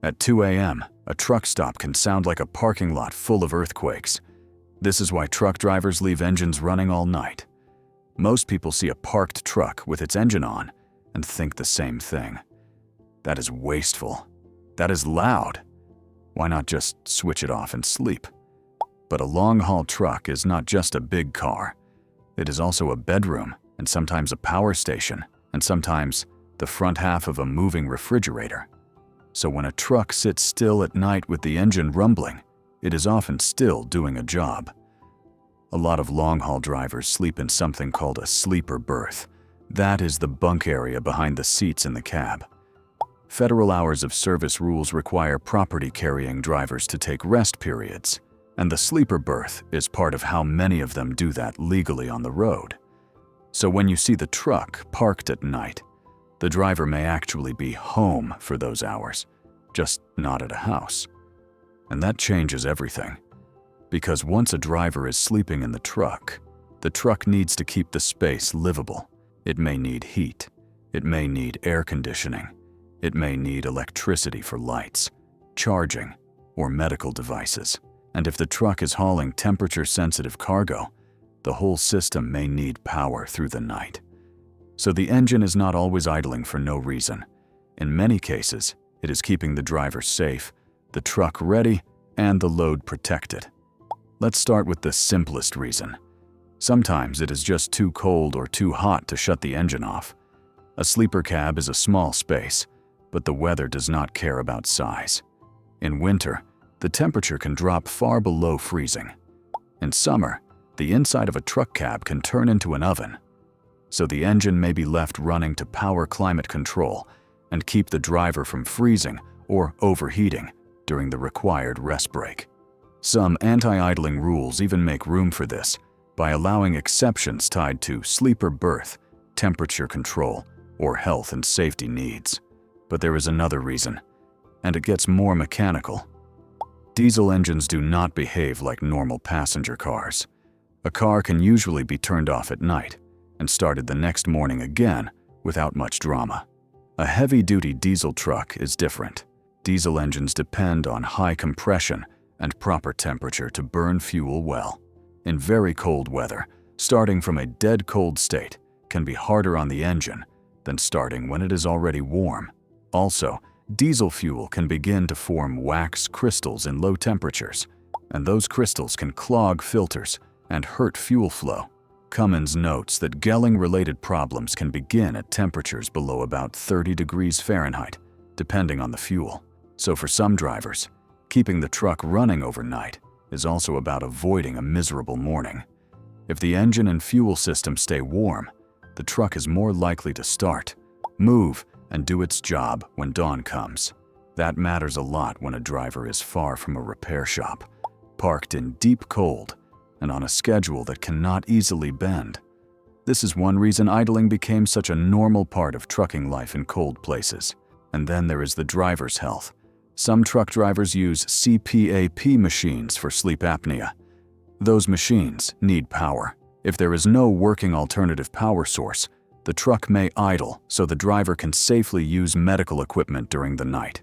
At 2 a.m., a truck stop can sound like a parking lot full of earthquakes. This is why truck drivers leave engines running all night. Most people see a parked truck with its engine on and think the same thing. That is wasteful. That is loud. Why not just switch it off and sleep? But a long-haul truck is not just a big car. It is also a bedroom, and sometimes a power station, and sometimes the front half of a moving refrigerator. So when a truck sits still at night with the engine rumbling, it is often still doing a job. A lot of long-haul drivers sleep in something called a sleeper berth. That is the bunk area behind the seats in the cab. Federal hours of service rules require property-carrying drivers to take rest periods, and the sleeper berth is part of how many of them do that legally on the road. So when you see the truck parked at night, the driver may actually be home for those hours, just not at a house. And that changes everything. Because once a driver is sleeping in the truck needs to keep the space livable. It may need heat. It may need air conditioning. It may need electricity for lights, charging, or medical devices. And if the truck is hauling temperature-sensitive cargo, the whole system may need power through the night. So the engine is not always idling for no reason. In many cases, it is keeping the driver safe, the truck ready, and the load protected. Let's start with the simplest reason. Sometimes it is just too cold or too hot to shut the engine off. A sleeper cab is a small space, but the weather does not care about size. In winter, the temperature can drop far below freezing. In summer, the inside of a truck cab can turn into an oven. So the engine may be left running to power climate control and keep the driver from freezing or overheating during the required rest break. Some anti-idling rules even make room for this by allowing exceptions tied to sleeper berth, temperature control, or health and safety needs. But there is another reason, and it gets more mechanical. Diesel engines do not behave like normal passenger cars. A car can usually be turned off at night and started the next morning again without much drama. A heavy-duty diesel truck is different. Diesel engines depend on high compression and proper temperature to burn fuel well. In very cold weather, starting from a dead cold state can be harder on the engine than starting when it is already warm. Also, diesel fuel can begin to form wax crystals in low temperatures, and those crystals can clog filters and hurt fuel flow. Cummins notes that gelling-related problems can begin at temperatures below about 30 degrees Fahrenheit, depending on the fuel. So for some drivers, keeping the truck running overnight is also about avoiding a miserable morning. If the engine and fuel system stay warm, the truck is more likely to start, move, and do its job when dawn comes. That matters a lot when a driver is far from a repair shop, parked in deep cold, and on a schedule that cannot easily bend. This is one reason idling became such a normal part of trucking life in cold places. And then there is the driver's health. Some truck drivers use CPAP machines for sleep apnea. Those machines need power. If there is no working alternative power source, the truck may idle so the driver can safely use medical equipment during the night.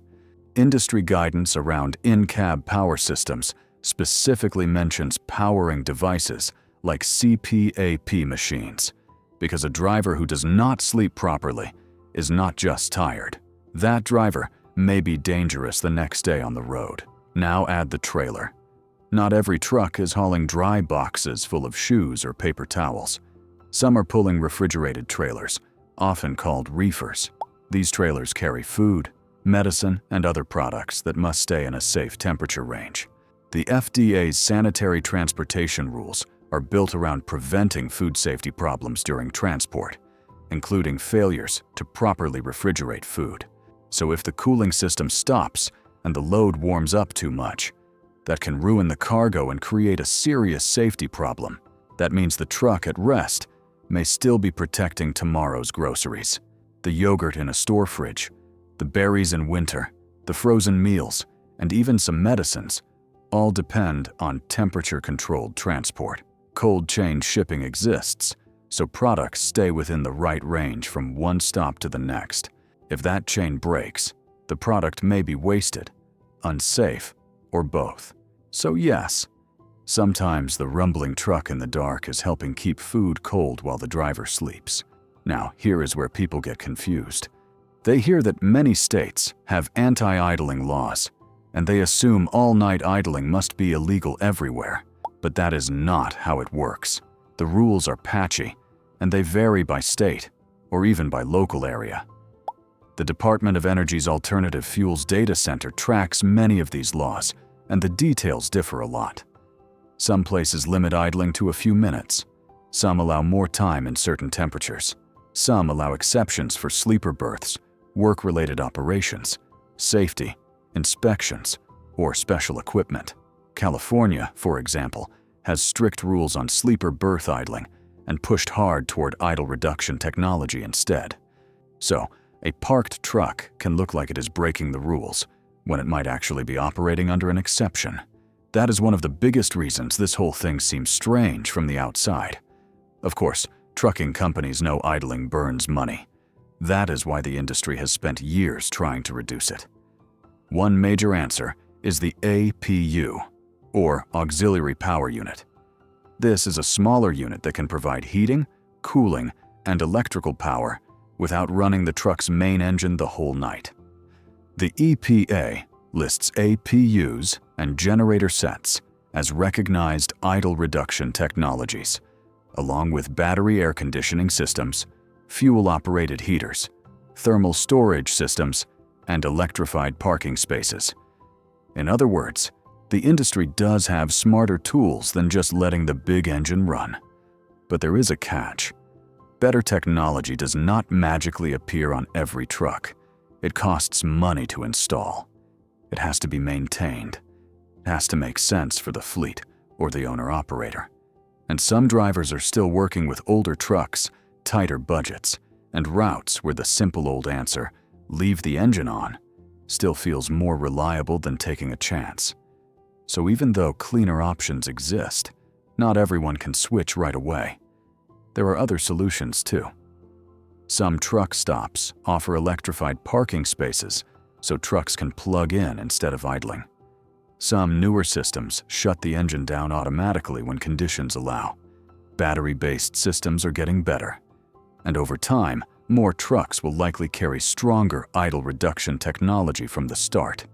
Industry guidance around in-cab power systems specifically mentions powering devices like CPAP machines, because a driver who does not sleep properly is not just tired. That driver may be dangerous the next day on the road. Now add the trailer. Not every truck is hauling dry boxes full of shoes or paper towels. Some are pulling refrigerated trailers, often called reefers. These trailers carry food, medicine, and other products that must stay in a safe temperature range. The FDA's sanitary transportation rules are built around preventing food safety problems during transport, including failures to properly refrigerate food. So if the cooling system stops and the load warms up too much, that can ruin the cargo and create a serious safety problem. That means the truck at rest may still be protecting tomorrow's groceries. The yogurt in a store fridge, the berries in winter, the frozen meals, and even some medicines all depend on temperature-controlled transport. Cold chain shipping exists, so products stay within the right range from one stop to the next. If that chain breaks, the product may be wasted, unsafe, or both. So yes, sometimes the rumbling truck in the dark is helping keep food cold while the driver sleeps. Now, here is where people get confused. They hear that many states have anti-idling laws, and they assume all-night idling must be illegal everywhere. But that is not how it works. The rules are patchy, and they vary by state, or even by local area. The Department of Energy's Alternative Fuels Data Center tracks many of these laws, and the details differ a lot. Some places limit idling to a few minutes. Some allow more time in certain temperatures. Some allow exceptions for sleeper berths, work-related operations, safety, inspections, or special equipment. California, for example, has strict rules on sleeper berth idling and pushed hard toward idle reduction technology instead. So, a parked truck can look like it is breaking the rules, when it might actually be operating under an exception. That is one of the biggest reasons this whole thing seems strange from the outside. Of course, trucking companies know idling burns money. That is why the industry has spent years trying to reduce it. One major answer is the APU, or Auxiliary Power Unit. This is a smaller unit that can provide heating, cooling, and electrical power without running the truck's main engine the whole night. The EPA lists APUs and generator sets as recognized idle reduction technologies, along with battery air conditioning systems, fuel-operated heaters, thermal storage systems, and electrified parking spaces. In other words, the industry does have smarter tools than just letting the big engine run. But there is a catch. Better technology does not magically appear on every truck. It costs money to install. It has to be maintained. It has to make sense for the fleet or the owner-operator. And some drivers are still working with older trucks, tighter budgets, and routes where the simple old answer, leave the engine on, still feels more reliable than taking a chance. So even though cleaner options exist, not everyone can switch right away. There are other solutions too. Some truck stops offer electrified parking spaces so trucks can plug in instead of idling. Some newer systems shut the engine down automatically when conditions allow. Battery-based systems are getting better. And over time, more trucks will likely carry stronger idle reduction technology from the start.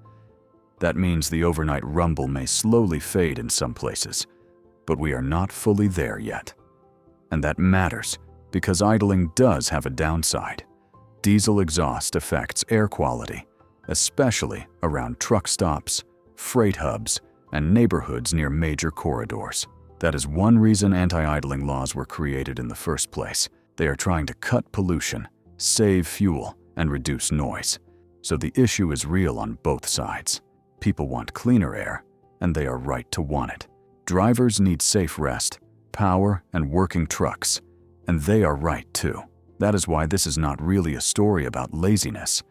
That means the overnight rumble may slowly fade in some places, but we are not fully there yet. And that matters because idling does have a downside. Diesel exhaust affects air quality, especially around truck stops, freight hubs, and neighborhoods near major corridors. That is one reason anti-idling laws were created in the first place. They are trying to cut pollution, save fuel, and reduce noise. So the issue is real on both sides. People want cleaner air, and they are right to want it. Drivers need safe rest, power, and working trucks, and they are right too. That is why this is not really a story about laziness.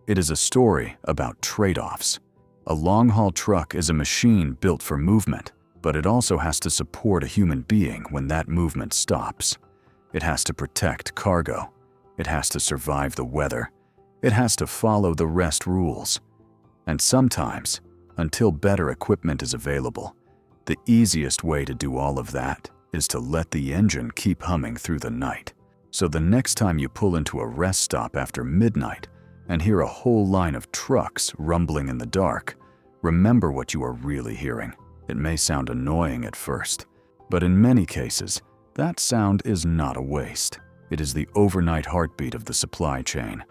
It is a story about trade-offs. A long-haul truck is a machine built for movement, but it also has to support a human being when that movement stops. It has to protect cargo. It has to survive the weather. It has to follow the rest rules. And sometimes, until better equipment is available, the easiest way to do all of that is to let the engine keep humming through the night. So the next time you pull into a rest stop after midnight and hear a whole line of trucks rumbling in the dark, remember what you are really hearing. It may sound annoying at first, but in many cases, that sound is not a waste. It is the overnight heartbeat of the supply chain.